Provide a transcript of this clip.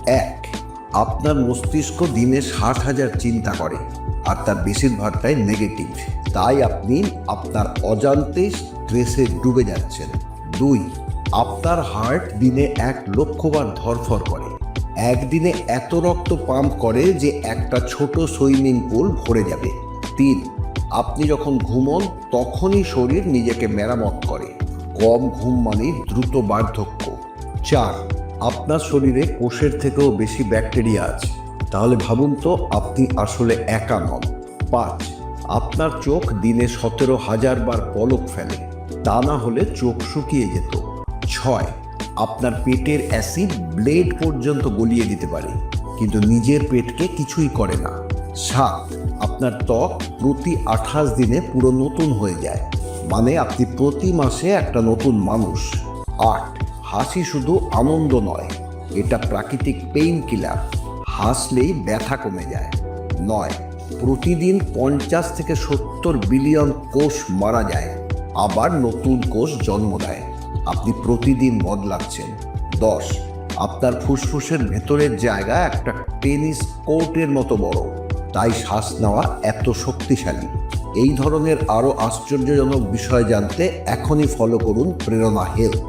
এক, আপনার মস্তিষ্ক দিনে 60,000 চিন্তা করে, আর তার বেশিরভাগটাই নেগেটিভ। তাই আপনি আপনার অজান্তে স্ট্রেসে ডুবে যাচ্ছেন। 2, আপনার হার্ট দিনে 1,00,000 বার ধড়ফড় করে। একদিনে এত রক্ত পাম্প করে যে একটা ছোট সুইমিং পুল ভরে যাবে। 3, আপনি যখন ঘুমোন তখনই শরীর নিজেকে মেরামত করে। কম ঘুম মানে দ্রুত বার্ধক্য। 4, আপনার শরীরে কোষের থেকেও বেশি ব্যাকটেরিয়া আছে। তাহলে ভাবুন তো, আপনি আসলে একা নন। 5, আপনার চোখ দিনে 17,000 বার পলক ফেলে, তা না হলে চোখ শুকিয়ে যেত। 6, আপনার পেটের অ্যাসিড ব্লেড পর্যন্ত গলিয়ে দিতে পারে, কিন্তু নিজের পেটকে কিছুই করে না। 7, আপনার ত্বক প্রতি 28 দিনে পুরো নতুন হয়ে যায়, মানে আপনি প্রতি মাসে একটা নতুন মানুষ। 8, হাসি শুধু আনন্দ নয়, এটা প্রাকৃতিক পেইন কিলার। হাসলেই ব্যথা কমে যায়। 9, প্রতিদিন 50 থেকে 70 বিলিয়ন কোষ মারা যায়, আবার নতুন কোষ জন্ম দেয়। আপনি প্রতিদিন বদলাচ্ছেন। 10, আপনার ফুসফুসের ভেতরের জায়গা একটা টেনিস কোর্টের মতো বড়, তাই শ্বাস নেওয়া এত শক্তিশালী। এই ধরনের আরও আশ্চর্যজনক বিষয় জানতে এখনই ফলো করুন প্রেরণা হেলথ।